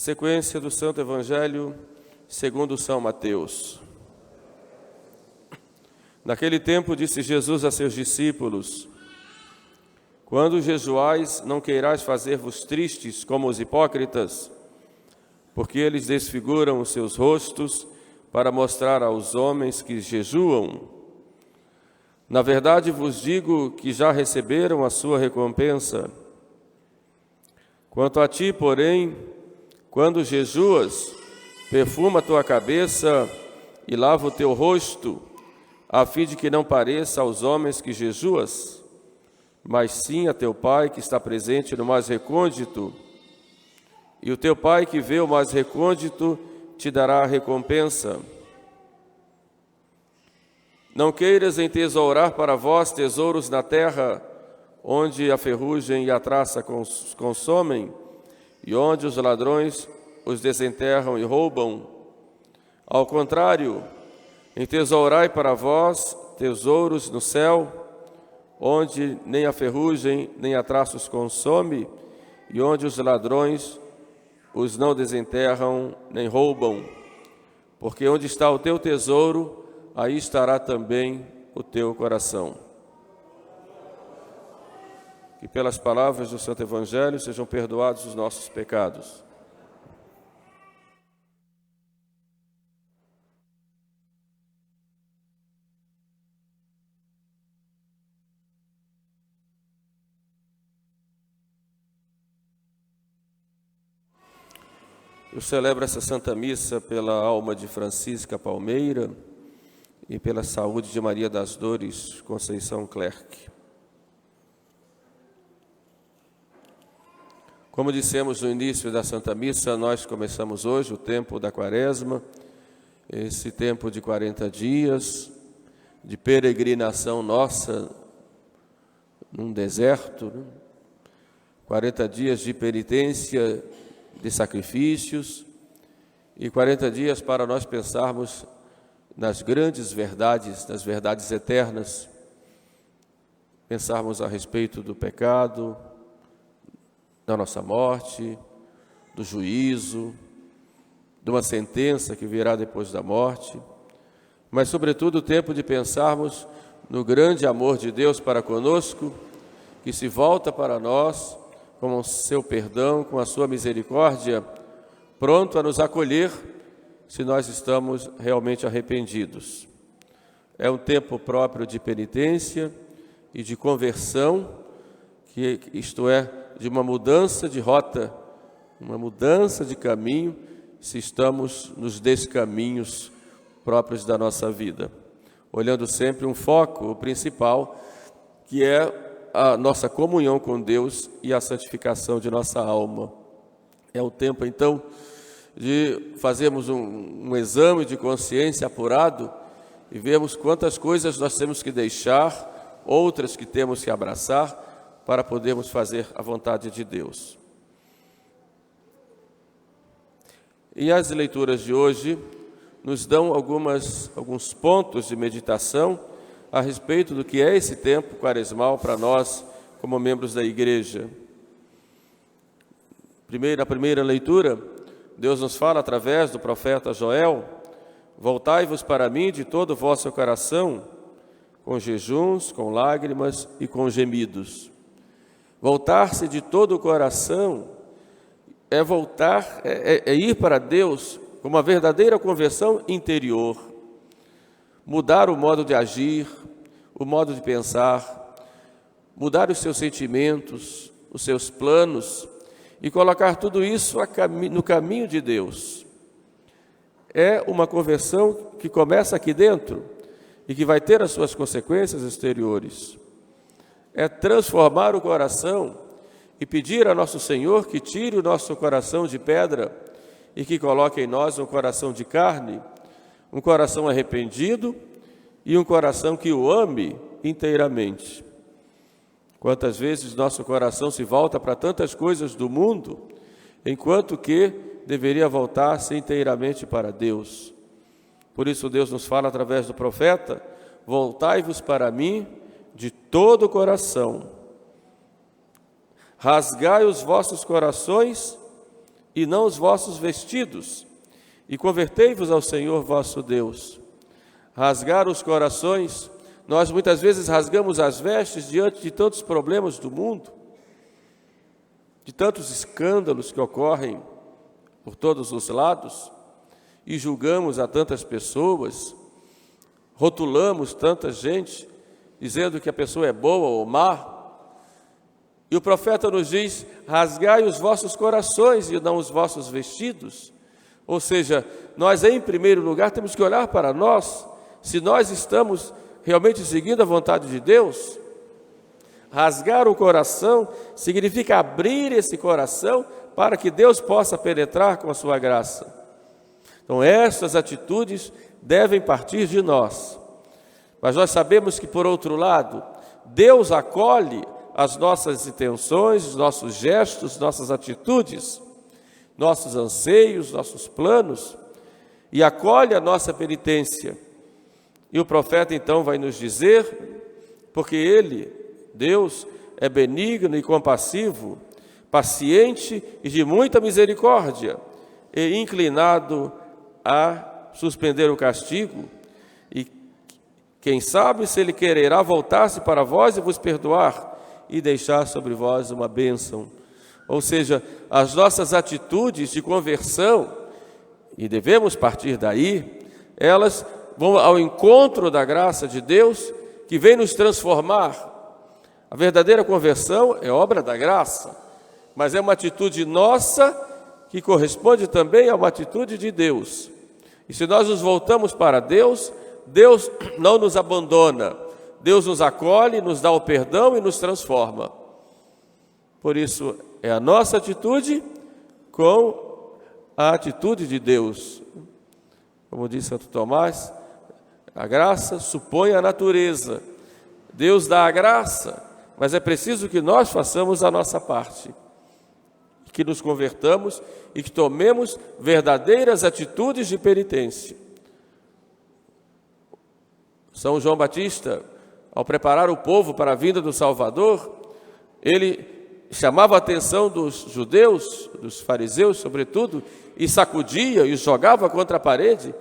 Sequência do Santo Evangelho segundo São Mateus. Naquele tempo disse Jesus a seus discípulos: Quando jejuais, não queirais fazer-vos tristes como os hipócritas, porque eles desfiguram os seus rostos para mostrar aos homens que jejuam. Na verdade vos digo que já receberam a sua recompensa. Quanto a ti, porém, quando jejuas, perfuma a tua cabeça e lava o teu rosto, a fim de que não pareça aos homens que jejuas, mas sim a teu Pai que está presente no mais recôndito. E o teu Pai que vê o mais recôndito te dará a recompensa. Não queiras entesourar para vós tesouros na terra, onde a ferrugem e a traça consomem, e onde os ladrões os desenterram e roubam. Ao contrário, entesourai para vós tesouros no céu, onde nem a ferrugem nem a traça os consome, e onde os ladrões os não desenterram nem roubam. Porque onde está o teu tesouro, aí estará também o teu coração. Que pelas palavras do Santo Evangelho sejam perdoados os nossos pecados. Eu celebro essa Santa Missa pela alma de Francisca Palmeira e pela saúde de Maria das Dores Conceição Clerc. Como dissemos no início da Santa Missa, nós começamos hoje o tempo da Quaresma, esse tempo de 40 dias, de peregrinação nossa num deserto, 40 dias de penitência, de sacrifícios, e 40 dias para nós pensarmos nas grandes verdades, nas verdades eternas, pensarmos a respeito do pecado, da nossa morte, do juízo, de uma sentença que virá depois da morte, mas sobretudo o tempo de pensarmos no grande amor de Deus para conosco, que se volta para nós com o seu perdão, com a sua misericórdia, pronto a nos acolher se nós estamos realmente arrependidos. É um tempo próprio de penitência e de conversão, isto é, de uma mudança de rota, uma mudança de caminho, se estamos nos descaminhos próprios da nossa vida. Olhando sempre um foco, o principal, que é a nossa comunhão com Deus e a santificação de nossa alma. É o tempo, então, de fazermos um exame de consciência apurado e vermos quantas coisas nós temos que deixar, outras que temos que abraçar, para podermos fazer a vontade de Deus. E as leituras de hoje nos dão alguns pontos de meditação a respeito do que é esse tempo quaresmal para nós, como membros da Igreja. Na primeira leitura, Deus nos fala através do profeta Joel: Voltai-vos para mim de todo o vosso coração, com jejuns, com lágrimas e com gemidos. Voltar-se de todo o coração é voltar, é ir para Deus com uma verdadeira conversão interior. Mudar o modo de agir, o modo de pensar, mudar os seus sentimentos, os seus planos e colocar tudo isso no caminho de Deus. É uma conversão que começa aqui dentro e que vai ter as suas consequências exteriores. É transformar o coração e pedir a nosso Senhor que tire o nosso coração de pedra e que coloque em nós um coração de carne, um coração arrependido e um coração que o ame inteiramente. Quantas vezes nosso coração se volta para tantas coisas do mundo, enquanto que deveria voltar-se inteiramente para Deus. Por isso Deus nos fala através do profeta: Voltai-vos para mim de todo o coração. Rasgai os vossos corações e não os vossos vestidos, e convertei-vos ao Senhor vosso Deus. Rasgar os corações, nós muitas vezes rasgamos as vestes diante de tantos problemas do mundo, de tantos escândalos que ocorrem por todos os lados, e julgamos a tantas pessoas, rotulamos tanta gente, dizendo que a pessoa é boa ou má. E o profeta nos diz: rasgai os vossos corações e não os vossos vestidos. Ou seja, nós em primeiro lugar temos que olhar para nós, se nós estamos realmente seguindo a vontade de Deus. Rasgar o coração significa abrir esse coração para que Deus possa penetrar com a sua graça. Então, essas atitudes devem partir de nós. Mas nós sabemos que, por outro lado, Deus acolhe as nossas intenções, os nossos gestos, nossas atitudes, nossos anseios, nossos planos, e acolhe a nossa penitência. E o profeta então vai nos dizer, porque Ele, Deus, é benigno e compassivo, paciente e de muita misericórdia, e inclinado a suspender o castigo, e quem sabe se Ele quererá voltar-se para vós e vos perdoar, e deixar sobre vós uma bênção. Ou seja, as nossas atitudes de conversão, e devemos partir daí, elas vão ao encontro da graça de Deus, que vem nos transformar. A verdadeira conversão é obra da graça, mas é uma atitude nossa que corresponde também a uma atitude de Deus. E se nós nos voltamos para Deus, Deus não nos abandona, Deus nos acolhe, nos dá o perdão e nos transforma. Por isso, é a nossa atitude com a atitude de Deus. Como diz Santo Tomás, a graça supõe a natureza. Deus dá a graça, mas é preciso que nós façamos a nossa parte, que nos convertamos e que tomemos verdadeiras atitudes de penitência. São João Batista, ao preparar o povo para a vinda do Salvador, ele chamava a atenção dos judeus, dos fariseus sobretudo, e sacudia e os jogava contra a parede.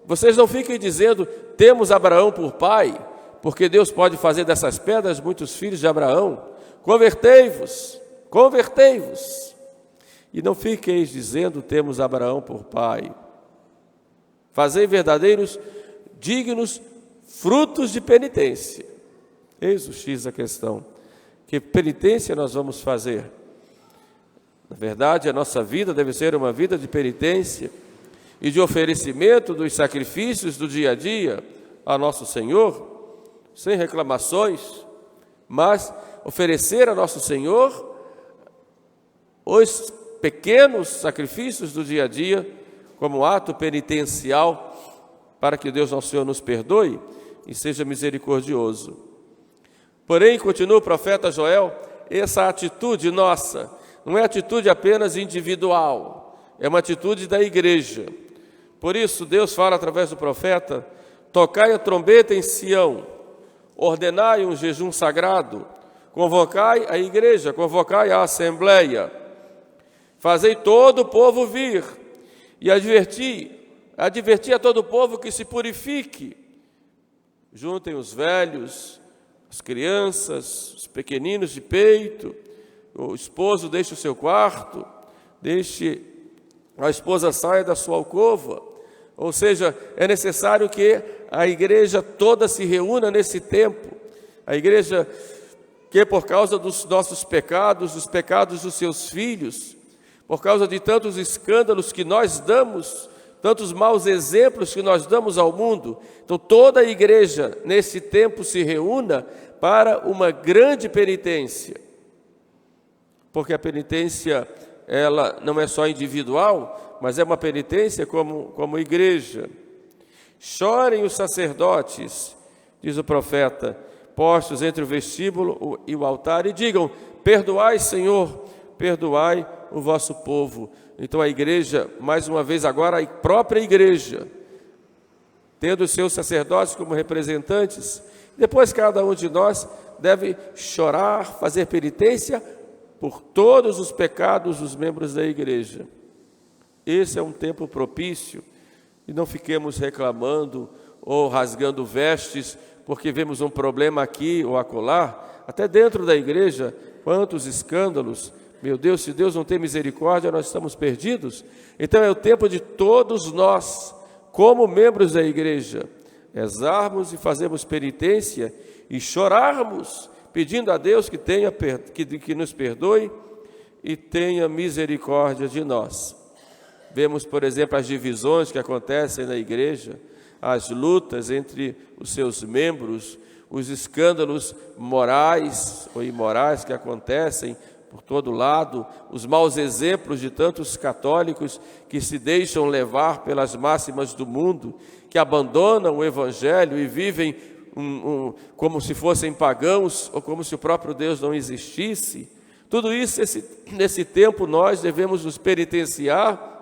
Vocês não fiquem dizendo: temos Abraão por pai, porque Deus pode fazer dessas pedras muitos filhos de Abraão. Convertei-vos, convertei-vos. E não fiqueis dizendo: temos Abraão por pai. Fazei verdadeiros, dignos frutos de penitência. Eis o X da questão. Que penitência nós vamos fazer? Na verdade, a nossa vida deve ser uma vida de penitência e de oferecimento dos sacrifícios do dia a dia a nosso Senhor, sem reclamações, mas oferecer a nosso Senhor os pequenos sacrifícios do dia a dia como ato penitencial para que Deus nosso Senhor nos perdoe e seja misericordioso. Porém, continua o profeta Joel, essa atitude nossa não é atitude apenas individual, é uma atitude da igreja. Por isso, Deus fala através do profeta: tocai a trombeta em Sião, ordenai um jejum sagrado, convocai a igreja, convocai a assembleia, fazei todo o povo vir, e adverti a todo o povo que se purifique. Juntem os velhos, as crianças, os pequeninos de peito, o esposo deixe o seu quarto, deixe a esposa saia da sua alcova. Ou seja, é necessário que a igreja toda se reúna nesse tempo. A igreja que, por causa dos nossos pecados, dos pecados dos seus filhos, por causa de tantos escândalos que nós damos, tantos maus exemplos que nós damos ao mundo, então toda a igreja nesse tempo se reúna para uma grande penitência. Porque a penitência, ela não é só individual, mas é uma penitência como igreja. Chorem os sacerdotes, diz o profeta, postos entre o vestíbulo e o altar, e digam: perdoai, Senhor, perdoai o vosso povo. Então a igreja, mais uma vez agora, a própria igreja, tendo os seus sacerdotes como representantes, depois cada um de nós deve chorar, fazer penitência por todos os pecados dos membros da igreja. esse é um tempo propício, e não fiquemos reclamando ou rasgando vestes, porque vemos um problema aqui ou acolá, até dentro da igreja, quantos escândalos. Meu Deus, se Deus não tem misericórdia, nós estamos perdidos. Então é o tempo de todos nós, como membros da igreja, rezarmos e fazermos penitência e chorarmos, pedindo a Deus que nos perdoe e tenha misericórdia de nós. Vemos, por exemplo, as divisões que acontecem na igreja, as lutas entre os seus membros, os escândalos morais ou imorais que acontecem por todo lado, os maus exemplos de tantos católicos que se deixam levar pelas máximas do mundo, que abandonam o Evangelho e vivem como se fossem pagãos ou como se o próprio Deus não existisse. Tudo isso, nesse tempo, nós devemos nos penitenciar,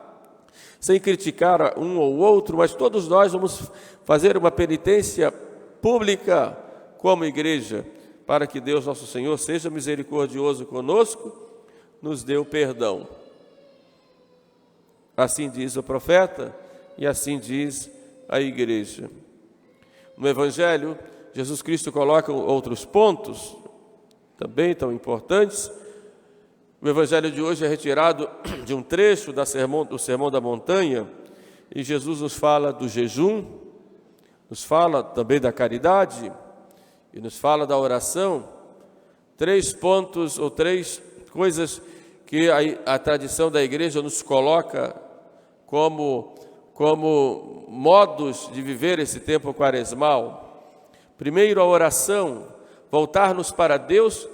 sem criticar um ou outro, mas todos nós vamos fazer uma penitência pública como igreja, para que Deus nosso Senhor seja misericordioso conosco, nos dê o perdão. Assim diz o profeta e assim diz a igreja. No Evangelho, Jesus Cristo coloca outros pontos, também tão importantes. O Evangelho de hoje é retirado de um trecho do Sermão da Montanha, e Jesus nos fala do jejum, nos fala também da caridade, e nos fala da oração. 3 pontos ou 3 coisas que a tradição da igreja nos coloca como modos de viver esse tempo quaresmal. Primeiro, a oração, voltar-nos para Deus,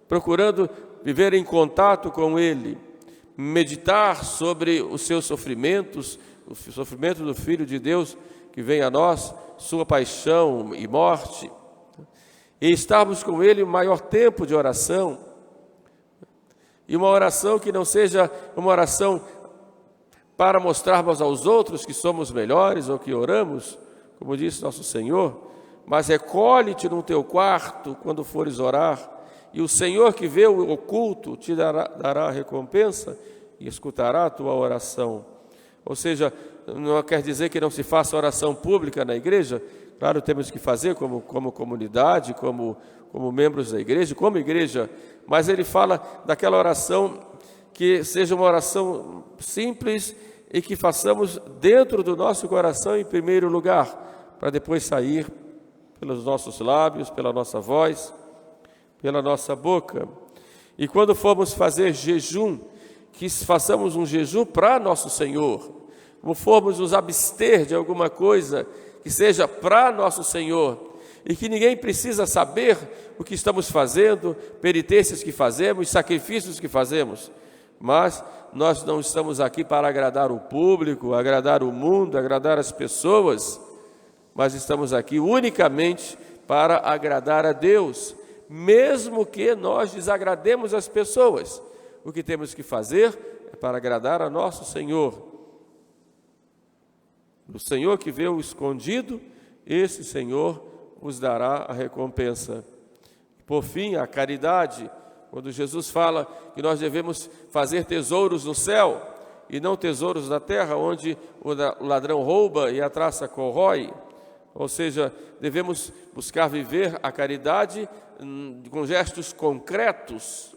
procurando viver em contato com Ele, meditar sobre os seus sofrimentos, o sofrimento do Filho de Deus que vem a nós, sua paixão e morte, e estarmos com Ele o maior tempo de oração, e uma oração que não seja uma oração para mostrarmos aos outros que somos melhores ou que oramos, como disse nosso Senhor, mas recolhe-te no teu quarto quando fores orar, e o Senhor que vê o oculto te dará a recompensa e escutará a tua oração. Ou seja, não quer dizer que não se faça oração pública na igreja. Claro, temos que fazer como comunidade, como membros da igreja, como igreja, mas ele fala daquela oração que seja uma oração simples e que façamos dentro do nosso coração em primeiro lugar, para depois sair pelos nossos lábios, pela nossa voz, pela nossa boca. E quando formos fazer jejum, que façamos um jejum para nosso Senhor. Quando formos nos abster de alguma coisa, que seja para nosso Senhor, e que ninguém precisa saber o que estamos fazendo, penitências que fazemos, sacrifícios que fazemos, mas nós não estamos aqui para agradar o público, agradar o mundo, agradar as pessoas, mas estamos aqui unicamente para agradar a Deus, mesmo que nós desagrademos as pessoas. O que temos que fazer é para agradar a nosso Senhor. O Senhor que vê o escondido, esse Senhor os dará a recompensa. Por fim, a caridade, quando Jesus fala que nós devemos fazer tesouros no céu e não tesouros na terra, onde o ladrão rouba e a traça corrói. Ou seja, devemos buscar viver a caridade com gestos concretos.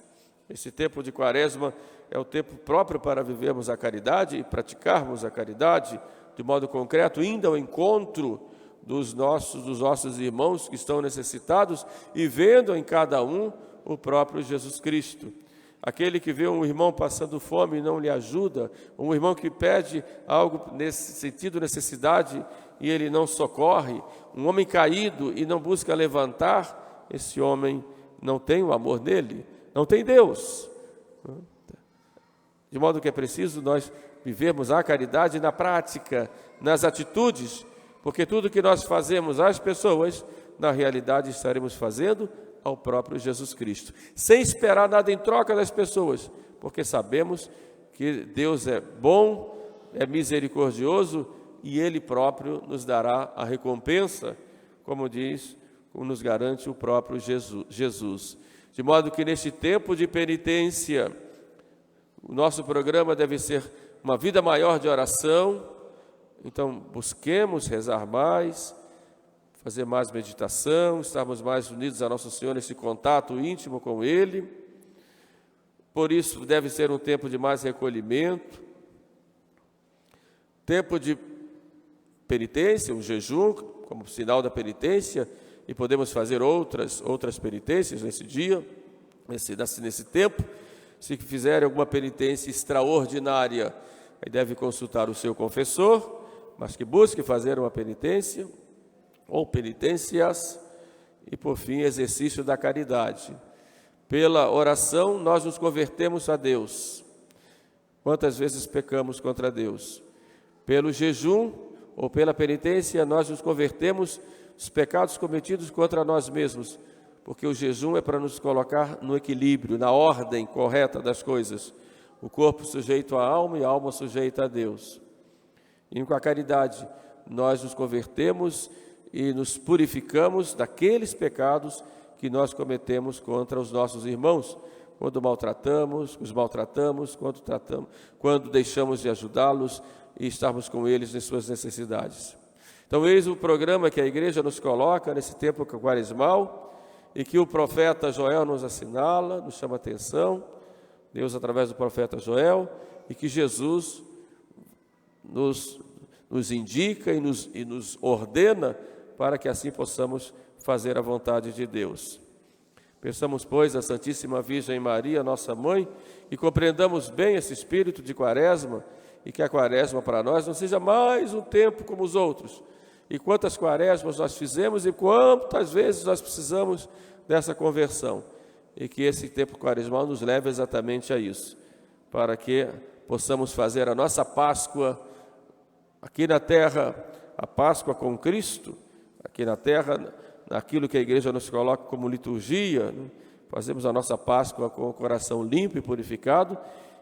Esse tempo de Quaresma é o tempo próprio para vivermos a caridade e praticarmos a caridade de modo concreto, indo ao encontro dos nossos irmãos que estão necessitados e vendo em cada um o próprio Jesus Cristo. Aquele que vê um irmão passando fome e não lhe ajuda, um irmão que pede algo nesse sentido, necessidade, e ele não socorre, um homem caído e não busca levantar, esse homem não tem o amor nele, não tem Deus. De modo que é preciso nós vivermos a caridade na prática, nas atitudes, porque tudo que nós fazemos às pessoas, na realidade estaremos fazendo ao próprio Jesus Cristo, sem esperar nada em troca das pessoas, porque sabemos que Deus é bom, é misericordioso e Ele próprio nos dará a recompensa, como nos garante o próprio Jesus. De modo que neste tempo de penitência, o nosso programa deve ser uma vida maior de oração. Então, busquemos rezar mais, fazer mais meditação, estarmos mais unidos a Nosso Senhor nesse contato íntimo com Ele. Por isso, deve ser um tempo de mais recolhimento, tempo de penitência, um jejum, como sinal da penitência, e podemos fazer outras penitências nesse dia, nesse tempo. Se fizerem alguma penitência extraordinária, aí deve consultar o seu confessor, mas que busque fazer uma penitência, ou penitências, e por fim, exercício da caridade. Pela oração, nós nos convertemos a Deus. Quantas vezes pecamos contra Deus? Pelo jejum, ou pela penitência, nós nos convertemos os pecados cometidos contra nós mesmos, porque o jejum é para nos colocar no equilíbrio, na ordem correta das coisas. O corpo sujeito à alma e a alma sujeita a Deus. E com a caridade, nós nos convertemos e nos purificamos daqueles pecados que nós cometemos contra os nossos irmãos, quando os maltratamos, quando deixamos de ajudá-los e estarmos com eles em suas necessidades. Então, eis o programa que a igreja nos coloca nesse tempo quaresmal e que o profeta Joel nos assinala, nos chama a atenção, Deus através do profeta Joel, e que Jesus nos indica e nos ordena para que assim possamos fazer a vontade de Deus. Peçamos, pois, a Santíssima Virgem Maria, nossa Mãe, e compreendamos bem esse espírito de quaresma, e que a quaresma para nós não seja mais um tempo como os outros. E quantas quaresmas nós fizemos e quantas vezes nós precisamos dessa conversão. E que esse tempo quaresmal nos leve exatamente a isso, para que possamos fazer a nossa Páscoa aqui na terra, a Páscoa com Cristo, aqui na terra, naquilo que a igreja nos coloca como liturgia, né? Fazemos a nossa Páscoa com o coração limpo e purificado,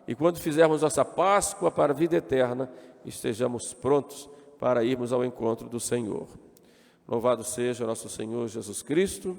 e quando fizermos nossa Páscoa para a vida eterna, estejamos prontos para irmos ao encontro do Senhor. Louvado seja nosso Senhor Jesus Cristo.